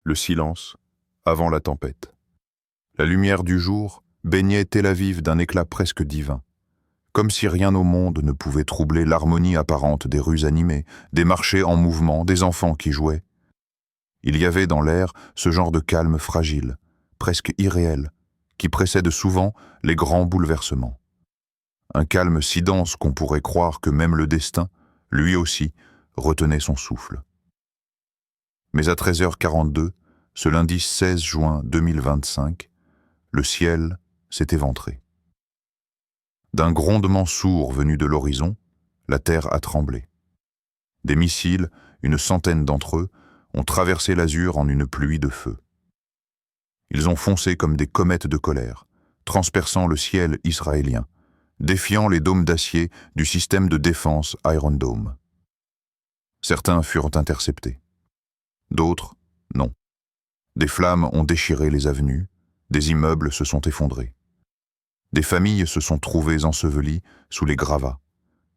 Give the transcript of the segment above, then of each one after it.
Le silence, avant la tempête. La lumière du jour baignait Tel Aviv d'un éclat presque divin, comme si rien au monde ne pouvait troubler l'harmonie apparente des rues animées, des marchés en mouvement, des enfants qui jouaient. Il y avait dans l'air ce genre de calme fragile, presque irréel, qui précède souvent les grands bouleversements. Un calme si dense qu'on pourrait croire que même le destin, lui aussi, retenait son souffle. Mais à 13h42, ce lundi 16 juin 2025, le ciel s'est éventré. D'un grondement sourd venu de l'horizon, la terre a tremblé. Des missiles, une centaine d'entre eux, ont traversé l'azur en une pluie de feu. Ils ont foncé comme des comètes de colère, transperçant le ciel israélien, défiant les dômes d'acier du système de défense Iron Dome. Certains furent interceptés. D'autres, non. Des flammes ont déchiré les avenues, des immeubles se sont effondrés. Des familles se sont trouvées ensevelies sous les gravats,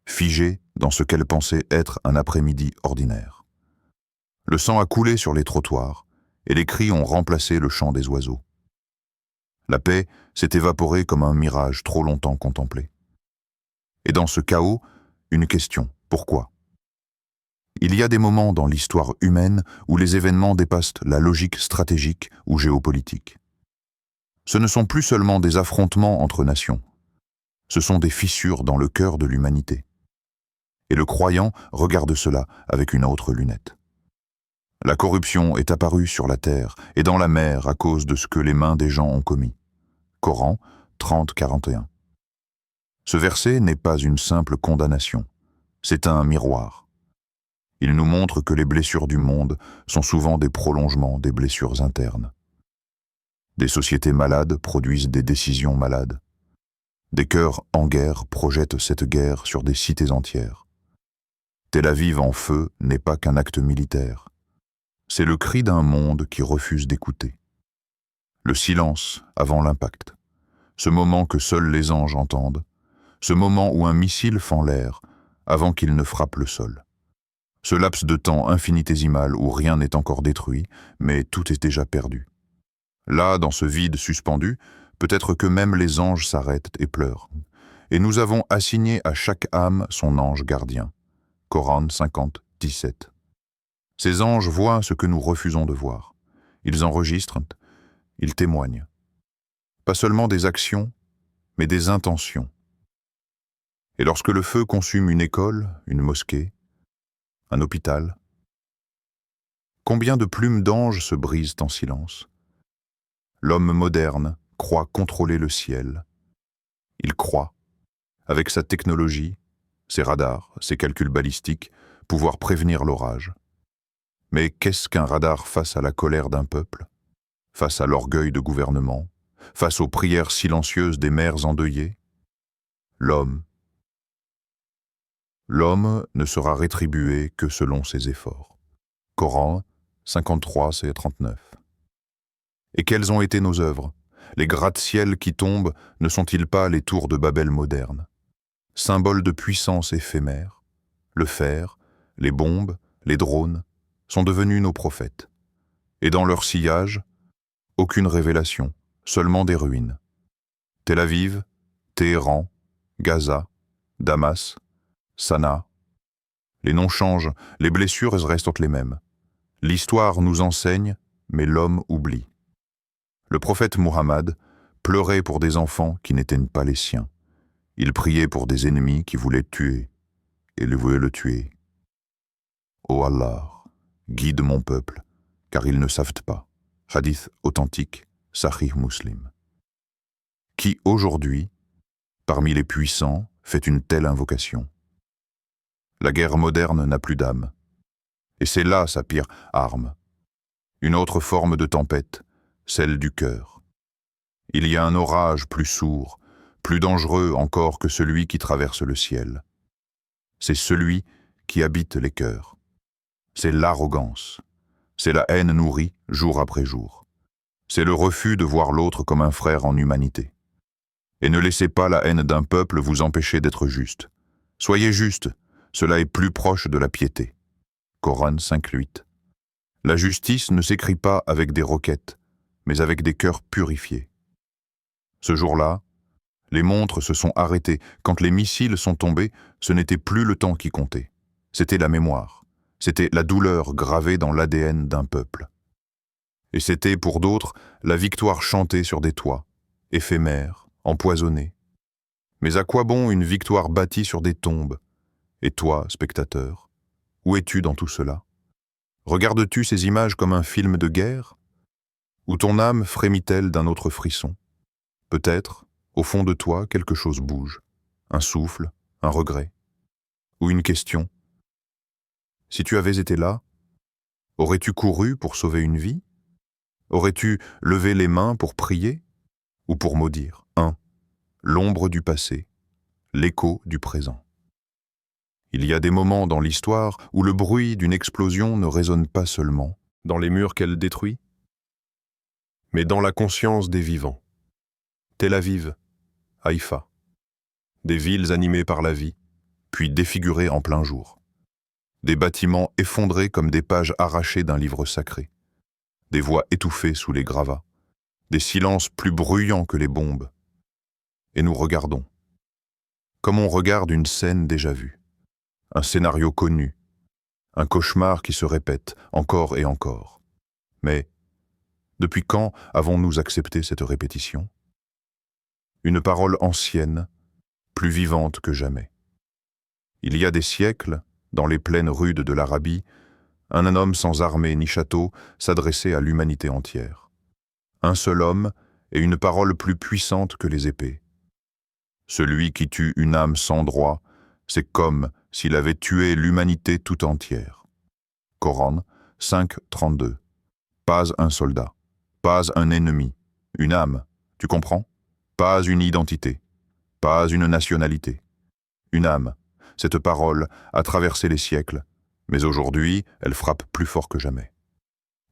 figées dans ce qu'elles pensaient être un après-midi ordinaire. Le sang a coulé sur les trottoirs et les cris ont remplacé le chant des oiseaux. La paix s'est évaporée comme un mirage trop longtemps contemplé. Et dans ce chaos, une question, pourquoi ? Il y a des moments dans l'histoire humaine où les événements dépassent la logique stratégique ou géopolitique. Ce ne sont plus seulement des affrontements entre nations, ce sont des fissures dans le cœur de l'humanité. Et le croyant regarde cela avec une autre lunette. La corruption est apparue sur la terre et dans la mer à cause de ce que les mains des gens ont commis. Coran 30-41. Ce verset n'est pas une simple condamnation, c'est un miroir. Il nous montre que les blessures du monde sont souvent des prolongements des blessures internes. Des sociétés malades produisent des décisions malades. Des cœurs en guerre projettent cette guerre sur des cités entières. Tel Aviv en feu n'est pas qu'un acte militaire. C'est le cri d'un monde qui refuse d'écouter. Le silence avant l'impact. Ce moment que seuls les anges entendent. Ce moment où un missile fend l'air avant qu'il ne frappe le sol. Ce laps de temps infinitésimal où rien n'est encore détruit, mais tout est déjà perdu. Là, dans ce vide suspendu, peut-être que même les anges s'arrêtent et pleurent. Et nous avons assigné à chaque âme son ange gardien. Coran 50-17. Ces anges voient ce que nous refusons de voir. Ils enregistrent, ils témoignent. Pas seulement des actions, mais des intentions. Et lorsque le feu consume une école, une mosquée, un hôpital, combien de plumes d'anges se brisent en silence? L'homme moderne croit contrôler le ciel. Il croit, avec sa technologie, ses radars, ses calculs balistiques, pouvoir prévenir l'orage. Mais qu'est-ce qu'un radar face à la colère d'un peuple, face à l'orgueil de gouvernement, face aux prières silencieuses des mères endeuillées? L'homme ne sera rétribué que selon ses efforts. Coran 53-39. Et quelles ont été nos œuvres? Les gratte-ciels qui tombent ne sont-ils pas les tours de Babel modernes? Symboles de puissance éphémère, le fer, les bombes, les drones sont devenus nos prophètes. Et dans leur sillage, aucune révélation, seulement des ruines. Tel Aviv, Téhéran, Gaza, Damas, Sanaa. Les noms changent, les blessures restent les mêmes. L'histoire nous enseigne, mais l'homme oublie. Le prophète Muhammad pleurait pour des enfants qui n'étaient pas les siens. Il priait pour des ennemis qui voulaient le tuer, et le voulaient le tuer. Ô Allah, guide mon peuple, car ils ne savent pas. Hadith authentique, Sahih Muslim. Qui aujourd'hui, parmi les puissants, fait une telle invocation? La guerre moderne n'a plus d'âme. Et c'est là sa pire arme. Une autre forme de tempête, celle du cœur. Il y a un orage plus sourd, plus dangereux encore que celui qui traverse le ciel. C'est celui qui habite les cœurs. C'est l'arrogance. C'est la haine nourrie jour après jour. C'est le refus de voir l'autre comme un frère en humanité. Et ne laissez pas la haine d'un peuple vous empêcher d'être juste. Soyez juste, cela est plus proche de la piété. Coran 5-8. La justice ne s'écrit pas avec des roquettes, mais avec des cœurs purifiés. Ce jour-là, les montres se sont arrêtées. Quand les missiles sont tombés, ce n'était plus le temps qui comptait. C'était la mémoire. C'était la douleur gravée dans l'ADN d'un peuple. Et c'était, pour d'autres, la victoire chantée sur des toits, éphémère, empoisonnée. Mais à quoi bon une victoire bâtie sur des tombes? Et toi, spectateur, où es-tu dans tout cela? Regardes-tu ces images comme un film de guerre? Ou ton âme frémit-elle d'un autre frisson? Peut-être, au fond de toi, quelque chose bouge. Un souffle, un regret. Ou une question. Si tu avais été là, aurais-tu couru pour sauver une vie? Aurais-tu levé les mains pour prier? Ou pour maudire? L'ombre du passé, l'écho du présent. Il y a des moments dans l'histoire où le bruit d'une explosion ne résonne pas seulement dans les murs qu'elle détruit, mais dans la conscience des vivants. Tel Aviv, Haïfa, des villes animées par la vie, puis défigurées en plein jour. Des bâtiments effondrés comme des pages arrachées d'un livre sacré. Des voix étouffées sous les gravats. Des silences plus bruyants que les bombes. Et nous regardons. Comme on regarde une scène déjà vue. Un scénario connu. Un cauchemar qui se répète encore et encore. Mais depuis quand avons-nous accepté cette répétition? Une parole ancienne, plus vivante que jamais. Il y a des siècles, dans les plaines rudes de l'Arabie, un homme sans armée ni château s'adressait à l'humanité entière. Un seul homme et une parole plus puissante que les épées. Celui qui tue une âme sans droit, c'est comme s'il avait tué l'humanité tout entière. Coran 5:32. Pas un soldat, pas un ennemi, une âme, tu comprends? Pas une identité, pas une nationalité. Une âme, cette parole a traversé les siècles, mais aujourd'hui, elle frappe plus fort que jamais.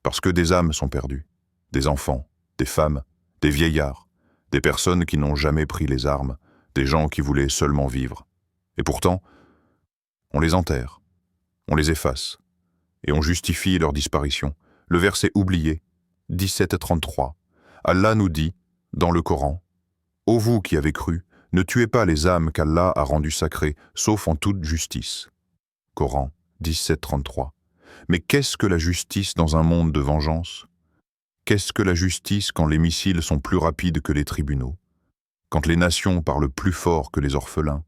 Parce que des âmes sont perdues, des enfants, des femmes, des vieillards, des personnes qui n'ont jamais pris les armes, des gens qui voulaient seulement vivre. Et pourtant, on les enterre, on les efface, et on justifie leur disparition. Le verset oublié, 17:33, Allah nous dit, dans le Coran, « Ô vous qui avez cru, ne tuez pas les âmes qu'Allah a rendues sacrées, sauf en toute justice. » Coran 17:33. Mais qu'est-ce que la justice dans un monde de vengeance? Qu'est-ce que la justice quand les missiles sont plus rapides que les tribunaux? Quand les nations parlent plus fort que les orphelins?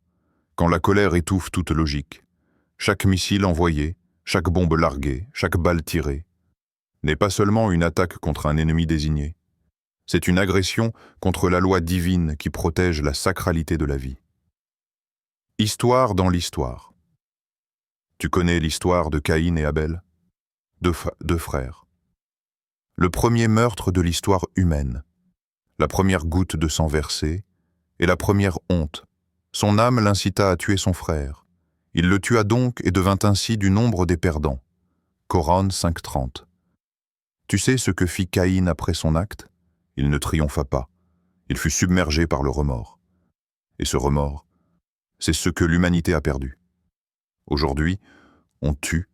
Quand la colère étouffe toute logique? Chaque missile envoyé, chaque bombe larguée, chaque balle tirée, n'est pas seulement une attaque contre un ennemi désigné. C'est une agression contre la loi divine qui protège la sacralité de la vie. Histoire dans l'histoire. Tu connais l'histoire de Caïn et Abel? Deux frères. Le premier meurtre de l'histoire humaine. La première goutte de sang versée et la première honte. Son âme l'incita à tuer son frère. Il le tua donc et devint ainsi du nombre des perdants. Coran 5:30. Tu sais ce que fit Caïn après son acte? Il ne triompha pas. Il fut submergé par le remords. Et ce remords, c'est ce que l'humanité a perdu. Aujourd'hui, on tue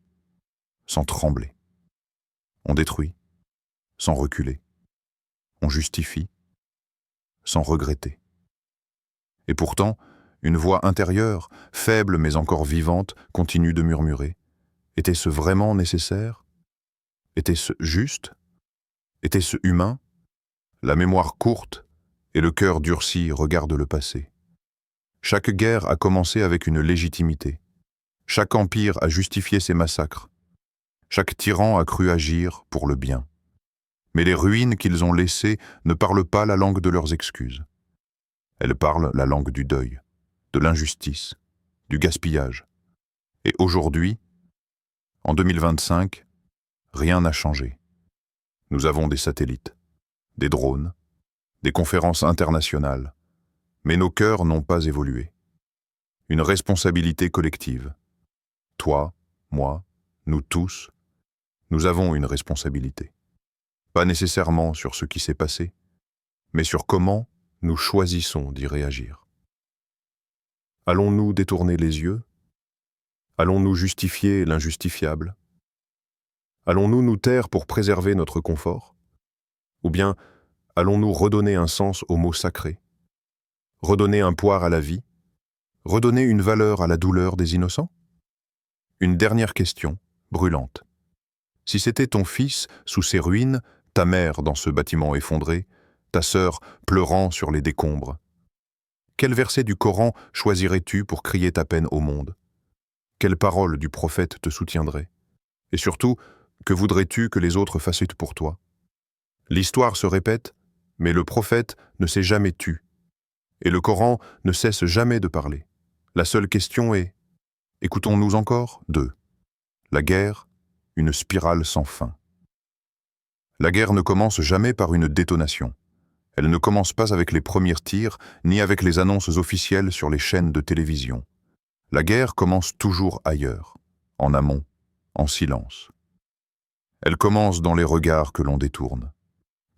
sans trembler. On détruit sans reculer. On justifie sans regretter. Et pourtant, une voix intérieure, faible mais encore vivante, continue de murmurer. Était-ce vraiment nécessaire? Était-ce juste? Était-ce humain? La mémoire courte et le cœur durci regardent le passé. Chaque guerre a commencé avec une légitimité. Chaque empire a justifié ses massacres. Chaque tyran a cru agir pour le bien. Mais les ruines qu'ils ont laissées ne parlent pas la langue de leurs excuses. Elles parlent la langue du deuil, de l'injustice, du gaspillage. Et aujourd'hui, en 2025, rien n'a changé. Nous avons des satellites, des drones, des conférences internationales, mais nos cœurs n'ont pas évolué. Une responsabilité collective. Toi, moi, nous tous, nous avons une responsabilité. Pas nécessairement sur ce qui s'est passé, mais sur comment nous choisissons d'y réagir. Allons-nous détourner les yeux? Allons-nous justifier l'injustifiable? Allons-nous nous taire pour préserver notre confort? Ou bien allons-nous redonner un sens aux mots sacrés? Redonner un poids à la vie? Redonner une valeur à la douleur des innocents? Une dernière question, brûlante. Si c'était ton fils sous ces ruines, ta mère dans ce bâtiment effondré, ta sœur pleurant sur les décombres, quel verset du Coran choisirais-tu pour crier ta peine au monde? Quelle parole du prophète te soutiendrait? Et surtout, que voudrais-tu que les autres fassent pour toi? L'histoire se répète, mais le prophète ne s'est jamais tu. Et le Coran ne cesse jamais de parler. La seule question est, écoutons-nous encore? 2. La guerre, une spirale sans fin. La guerre ne commence jamais par une détonation. Elle ne commence pas avec les premiers tirs, ni avec les annonces officielles sur les chaînes de télévision. La guerre commence toujours ailleurs, en amont, en silence. Elle commence dans les regards que l'on détourne,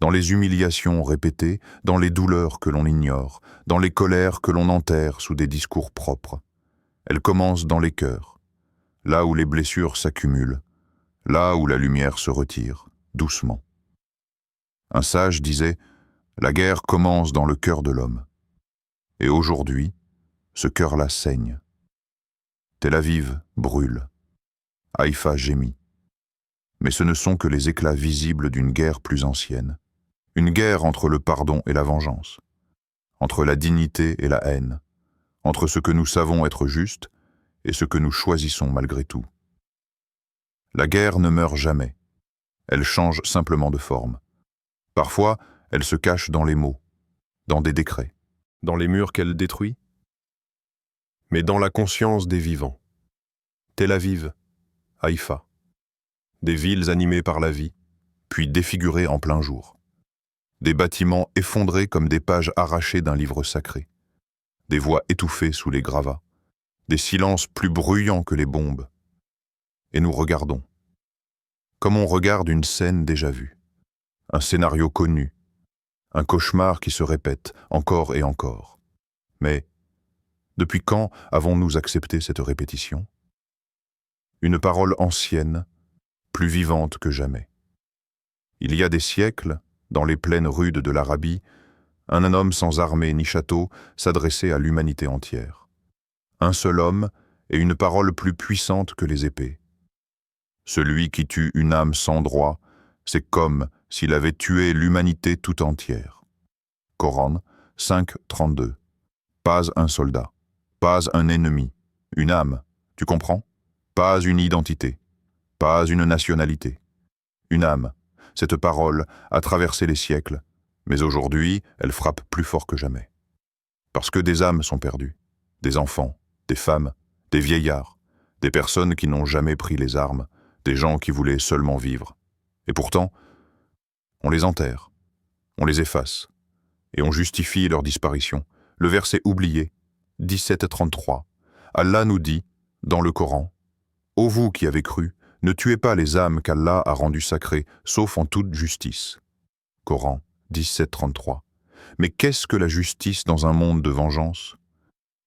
dans les humiliations répétées, dans les douleurs que l'on ignore, dans les colères que l'on enterre sous des discours propres. Elle commence dans les cœurs, là où les blessures s'accumulent, là où la lumière se retire, doucement. Un sage disait « La guerre commence dans le cœur de l'homme ». Et aujourd'hui, ce cœur-là saigne. Tel Aviv brûle. Haïfa gémit. Mais ce ne sont que les éclats visibles d'une guerre plus ancienne. Une guerre entre le pardon et la vengeance, entre la dignité et la haine, entre ce que nous savons être juste et ce que nous choisissons malgré tout. La guerre ne meurt jamais. Elle change simplement de forme. Parfois, elle se cache dans les mots, dans des décrets, dans les murs qu'elle détruit, mais dans la conscience des vivants. Tel Aviv, Haïfa, des villes animées par la vie, puis défigurées en plein jour. Des bâtiments effondrés comme des pages arrachées d'un livre sacré. Des voix étouffées sous les gravats. Des silences plus bruyants que les bombes. Et nous regardons. Comme on regarde une scène déjà vue. Un scénario connu. Un cauchemar qui se répète encore et encore. Mais depuis quand avons-nous accepté cette répétition? Une parole ancienne, plus vivante que jamais. Il y a des siècles, dans les plaines rudes de l'Arabie, un homme sans armée ni château s'adressait à l'humanité entière. Un seul homme et une parole plus puissante que les épées. Celui qui tue une âme sans droit, c'est comme s'il avait tué l'humanité tout entière. Coran 5.32. Pas un soldat, pas un ennemi, une âme, tu comprends? Pas une identité, pas une nationalité. Une âme. Cette parole a traversé les siècles, mais aujourd'hui, elle frappe plus fort que jamais. Parce que des âmes sont perdues, des enfants, des femmes, des vieillards, des personnes qui n'ont jamais pris les armes, des gens qui voulaient seulement vivre. Et pourtant, on les enterre, on les efface, et on justifie leur disparition. Le verset oublié, 17.33, Allah nous dit, dans le Coran, « Ô vous qui avez cru, ne tuez pas les âmes qu'Allah a rendues sacrées, sauf en toute justice. » Coran 17.33. Mais qu'est-ce que la justice dans un monde de vengeance?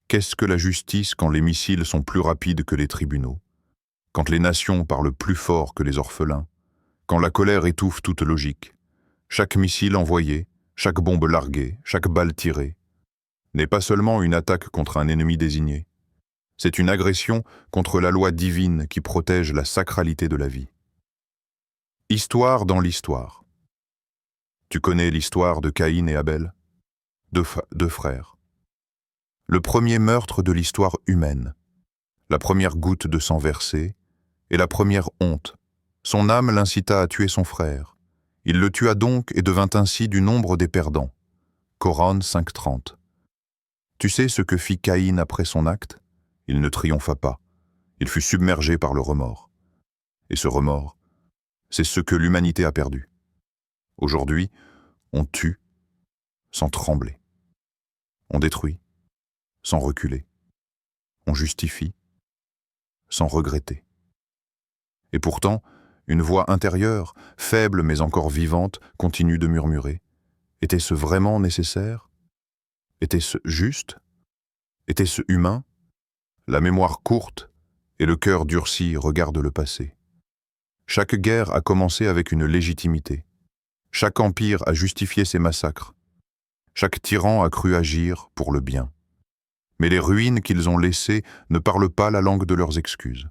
Qu'est-ce que la justice quand les missiles sont plus rapides que les tribunaux? Quand les nations parlent plus fort que les orphelins? Quand la colère étouffe toute logique? Chaque missile envoyé, chaque bombe larguée, chaque balle tirée, n'est pas seulement une attaque contre un ennemi désigné. C'est une agression contre la loi divine qui protège la sacralité de la vie. Histoire dans l'histoire. Tu connais l'histoire de Caïn et Abel? Deux frères. Le premier meurtre de l'histoire humaine. La première goutte de sang versée et la première honte. Son âme l'incita à tuer son frère. Il le tua donc et devint ainsi du nombre des perdants. Coran 5.30. Tu sais ce que fit Caïn après son acte? Il ne triompha pas. Il fut submergé par le remords. Et ce remords, c'est ce que l'humanité a perdu. Aujourd'hui, on tue sans trembler. On détruit sans reculer. On justifie sans regretter. Et pourtant, une voix intérieure, faible mais encore vivante, continue de murmurer. Était-ce vraiment nécessaire? Était-ce juste? Était-ce humain? La mémoire courte et le cœur durci regardent le passé. Chaque guerre a commencé avec une légitimité. Chaque empire a justifié ses massacres. Chaque tyran a cru agir pour le bien. Mais les ruines qu'ils ont laissées ne parlent pas la langue de leurs excuses.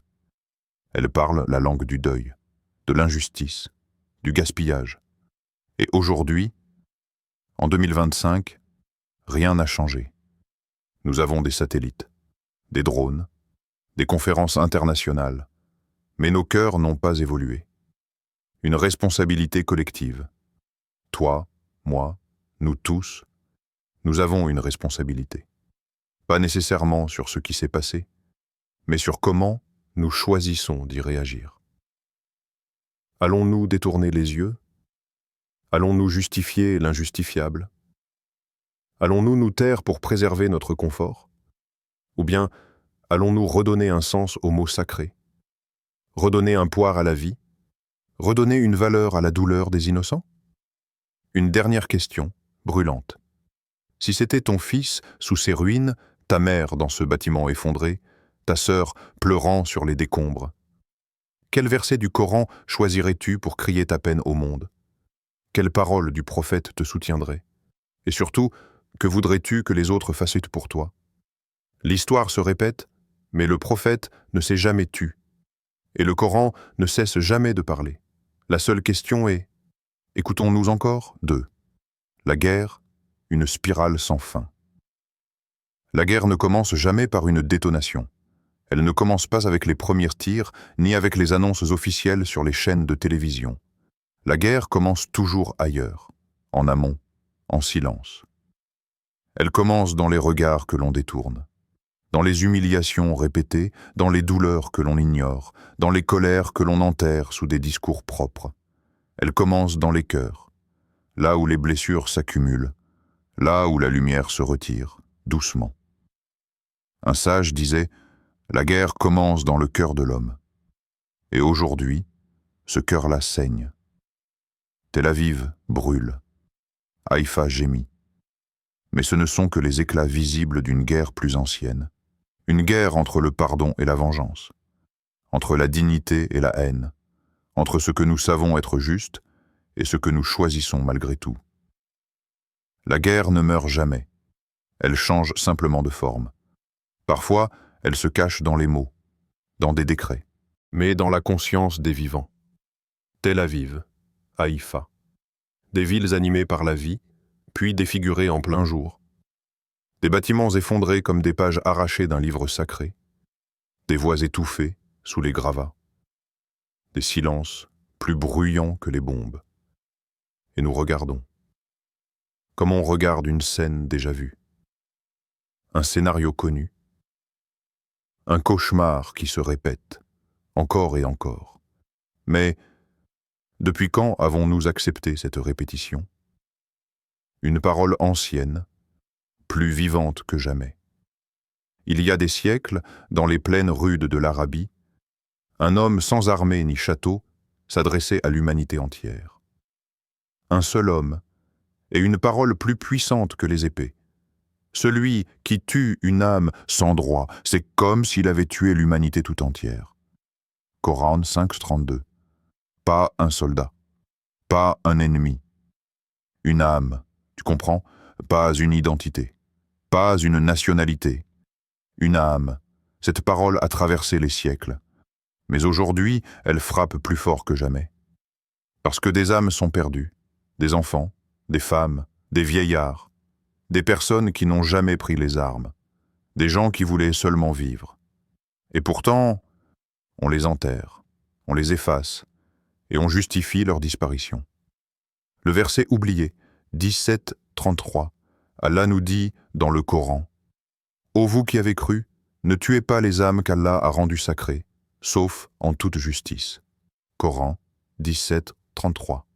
Elles parlent la langue du deuil, de l'injustice, du gaspillage. Et aujourd'hui, en 2025, rien n'a changé. Nous avons des satellites, des drones, des conférences internationales, mais nos cœurs n'ont pas évolué. Une responsabilité collective. Toi, moi, nous tous, nous avons une responsabilité. Pas nécessairement sur ce qui s'est passé, mais sur comment nous choisissons d'y réagir. Allons-nous détourner les yeux? Allons-nous justifier l'injustifiable? Allons-nous nous taire pour préserver notre confort? Ou bien allons-nous redonner un sens aux mots sacrés? Redonner un poids à la vie? Redonner une valeur à la douleur des innocents? Une dernière question, brûlante. Si c'était ton fils sous ces ruines, ta mère dans ce bâtiment effondré, ta sœur pleurant sur les décombres, quel verset du Coran choisirais-tu pour crier ta peine au monde? Quelle parole du prophète te soutiendrait? Et surtout, que voudrais-tu que les autres fassent pour toi? L'histoire se répète, mais le prophète ne s'est jamais tu. Et le Coran ne cesse jamais de parler. La seule question est, écoutons-nous encore? 2. La guerre, une spirale sans fin. La guerre ne commence jamais par une détonation. Elle ne commence pas avec les premiers tirs, ni avec les annonces officielles sur les chaînes de télévision. La guerre commence toujours ailleurs, en amont, en silence. Elle commence dans les regards que l'on détourne, dans les humiliations répétées, dans les douleurs que l'on ignore, dans les colères que l'on enterre sous des discours propres. Elle commence dans les cœurs, là où les blessures s'accumulent, là où la lumière se retire, doucement. Un sage disait « La guerre commence dans le cœur de l'homme ». Et aujourd'hui, ce cœur-là saigne. Tel Aviv brûle. Haïfa gémit. Mais ce ne sont que les éclats visibles d'une guerre plus ancienne. Une guerre entre le pardon et la vengeance, entre la dignité et la haine, entre ce que nous savons être juste et ce que nous choisissons malgré tout. La guerre ne meurt jamais. Elle change simplement de forme. Parfois, elle se cache dans les mots, dans des décrets, mais dans la conscience des vivants. Tel Aviv, Haïfa. Des villes animées par la vie, puis défigurées en plein jour. Des bâtiments effondrés comme des pages arrachées d'un livre sacré. Des voix étouffées sous les gravats. Des silences plus bruyants que les bombes. Et nous regardons. Comme on regarde une scène déjà vue. Un scénario connu. Un cauchemar qui se répète, encore et encore. Mais depuis quand avons-nous accepté cette répétition? Une parole ancienne, plus vivante que jamais. Il y a des siècles, dans les plaines rudes de l'Arabie, un homme sans armée ni château s'adressait à l'humanité entière. Un seul homme, et une parole plus puissante que les épées. Celui qui tue une âme sans droit, c'est comme s'il avait tué l'humanité tout entière. Coran 5:32. Pas un soldat, pas un ennemi. Une âme, tu comprends? Pas une identité, pas une nationalité. Une âme, cette parole a traversé les siècles. Mais aujourd'hui, elle frappe plus fort que jamais. Parce que des âmes sont perdues, des enfants, des femmes, des vieillards, des personnes qui n'ont jamais pris les armes, des gens qui voulaient seulement vivre. Et pourtant, on les enterre, on les efface, et on justifie leur disparition. Le verset oublié, 17:33, Allah nous dit dans le Coran, « Ô vous qui avez cru, ne tuez pas les âmes qu'Allah a rendues sacrées, sauf en toute justice. » Coran 17:33.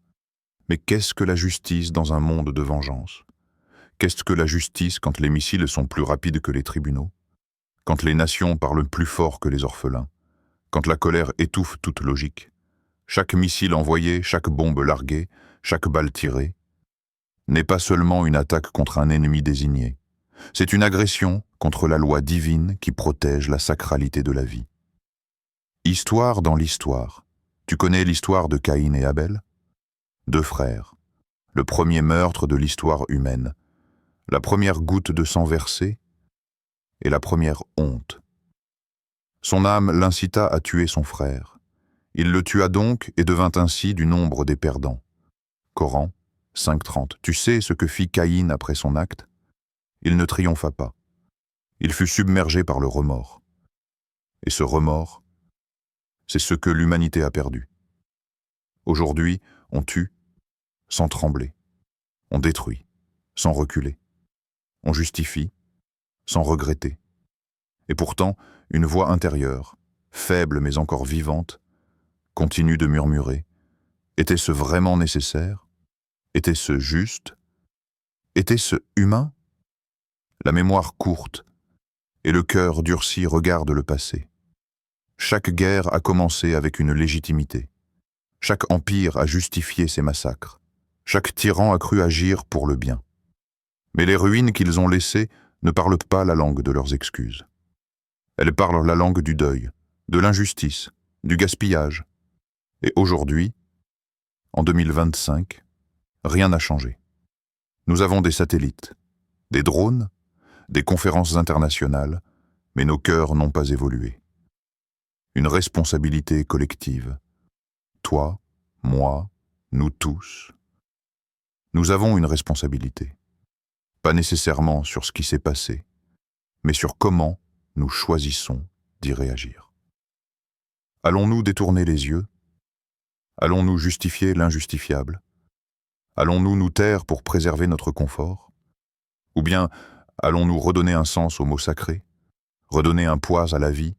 Mais qu'est-ce que la justice dans un monde de vengeance? Qu'est-ce que la justice quand les missiles sont plus rapides que les tribunaux? Quand les nations parlent plus fort que les orphelins? Quand la colère étouffe toute logique? Chaque missile envoyé, chaque bombe larguée, chaque balle tirée n'est pas seulement une attaque contre un ennemi désigné. C'est une agression contre la loi divine qui protège la sacralité de la vie. Histoire dans l'histoire, Tu connais l'histoire de Caïn et Abel? Deux frères. Le premier meurtre de l'histoire humaine. La première goutte de sang versée et la première honte. Son âme l'incita à tuer son frère. Il le tua donc et devint ainsi du nombre des perdants. Coran 5.30. Tu sais ce que fit Caïn après son acte? Il ne triompha pas. Il fut submergé par le remords. Et ce remords, c'est ce que l'humanité a perdu. Aujourd'hui, on tue sans trembler. On détruit sans reculer. On justifie sans regretter. Et pourtant, une voix intérieure, faible mais encore vivante, continue de murmurer. Était-ce vraiment nécessaire? Était-ce juste? Était-ce humain? La mémoire courte et le cœur durci regarde le passé. Chaque guerre a commencé avec une légitimité. Chaque empire a justifié ses massacres. Chaque tyran a cru agir pour le bien. Mais les ruines qu'ils ont laissées ne parlent pas la langue de leurs excuses. Elles parlent la langue du deuil, de l'injustice, du gaspillage. Et aujourd'hui, en 2025, rien n'a changé. Nous avons des satellites, des drones, des conférences internationales, mais nos cœurs n'ont pas évolué. Une responsabilité collective. Toi, moi, nous tous. Nous avons une responsabilité. Pas nécessairement sur ce qui s'est passé, mais sur comment nous choisissons d'y réagir. Allons-nous détourner les yeux? Allons-nous justifier l'injustifiable? Allons-nous nous taire pour préserver notre confort? Ou bien allons-nous redonner un sens aux mots sacrés? Redonner un poids à la vie?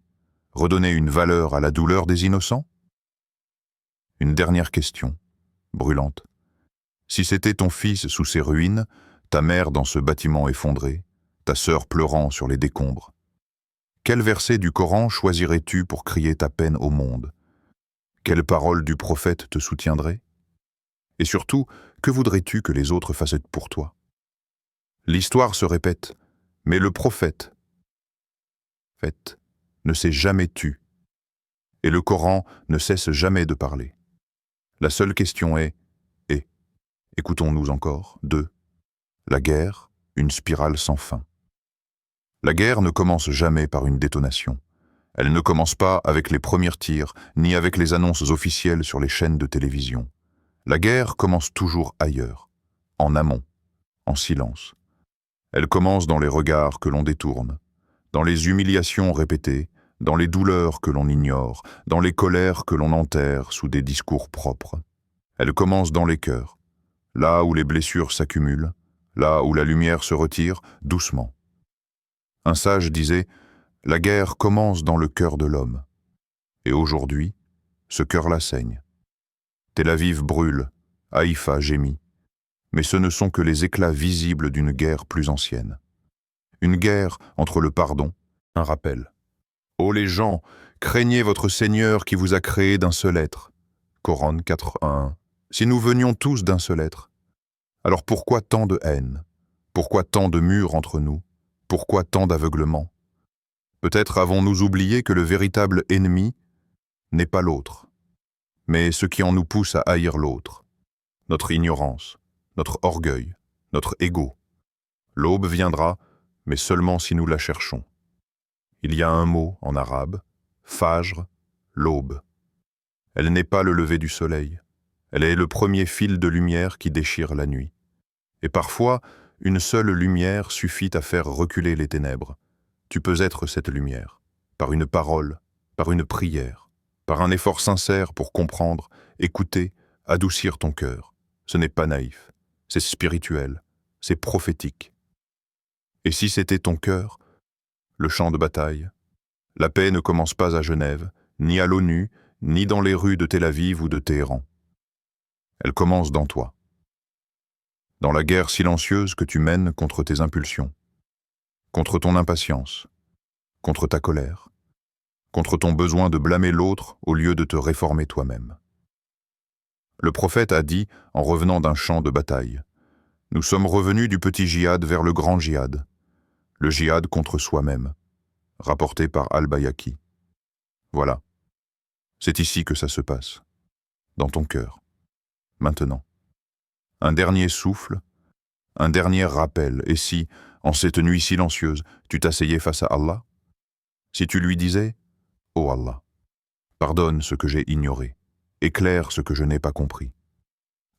Redonner une valeur à la douleur des innocents? Une dernière question, brûlante. Si c'était ton fils sous ces ruines, ta mère dans ce bâtiment effondré, ta sœur pleurant sur les décombres, quel verset du Coran choisirais-tu pour crier ta peine au monde? Quelle parole du prophète te soutiendrait? Et surtout, que voudrais-tu que les autres fassent pour toi? L'histoire se répète, mais le prophète, ne s'est jamais tu, et le Coran ne cesse jamais de parler. La seule question est, et, écoutons-nous encore, 2. La guerre, une spirale sans fin. La guerre ne commence jamais par une détonation. Elle ne commence pas avec les premiers tirs, ni avec les annonces officielles sur les chaînes de télévision. La guerre commence toujours ailleurs, en amont, en silence. Elle commence dans les regards que l'on détourne, dans les humiliations répétées, dans les douleurs que l'on ignore, dans les colères que l'on enterre sous des discours propres. Elle commence dans les cœurs, là où les blessures s'accumulent, là où la lumière se retire, doucement. Un sage disait « La guerre commence dans le cœur de l'homme ». Et aujourd'hui, ce cœur-là saigne. Tel Aviv brûle, Haïfa gémit. Mais ce ne sont que les éclats visibles d'une guerre plus ancienne. Une guerre entre le pardon, un rappel. Ô les gens, craignez votre Seigneur qui vous a créé d'un seul être. Coran 4.1. Si nous venions tous d'un seul être, alors pourquoi tant de haine? Pourquoi tant de murs entre nous? Pourquoi tant d'aveuglement? Peut-être avons-nous oublié que le véritable ennemi n'est pas l'autre, mais ce qui en nous pousse à haïr l'autre. Notre ignorance, notre orgueil, notre ego. L'aube viendra, mais seulement si nous la cherchons. Il y a un mot en arabe, fajr, l'aube. Elle n'est pas le lever du soleil. Elle est le premier fil de lumière qui déchire la nuit. Et parfois, une seule lumière suffit à faire reculer les ténèbres. Tu peux être cette lumière, par une parole, par une prière, par un effort sincère pour comprendre, écouter, adoucir ton cœur. Ce n'est pas naïf, c'est spirituel, c'est prophétique. Et si c'était ton cœur, le champ de bataille, la paix ne commence pas à Genève, ni à l'ONU, ni dans les rues de Tel Aviv ou de Téhéran. Elle commence dans toi. Dans la guerre silencieuse que tu mènes contre tes impulsions, contre ton impatience, contre ta colère, contre ton besoin de blâmer l'autre au lieu de te réformer toi-même. Le prophète a dit, en revenant d'un champ de bataille, « Nous sommes revenus du petit djihad vers le grand djihad, le djihad contre soi-même, rapporté par Al-Bayhaqi. Voilà, c'est ici que ça se passe. dans ton cœur. Maintenant. Un dernier souffle, un dernier rappel, et si, en cette nuit silencieuse, tu t'asseyais face à Allah? Si tu lui disais « Ô Allah, pardonne ce que j'ai ignoré, éclaire ce que je n'ai pas compris,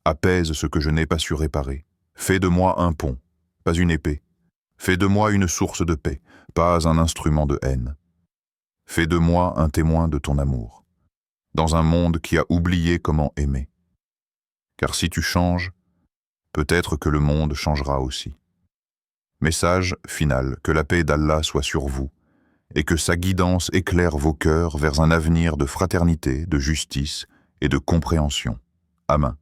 apaise ce que je n'ai pas su réparer, fais de moi un pont, pas une épée, fais de moi une source de paix, pas un instrument de haine. Fais de moi un témoin de ton amour, dans un monde qui a oublié comment aimer. Car si tu changes, peut-être que le monde changera aussi. » Message final, que la paix d'Allah soit sur vous, et que sa guidance éclaire vos cœurs vers un avenir de fraternité, de justice et de compréhension. Amen.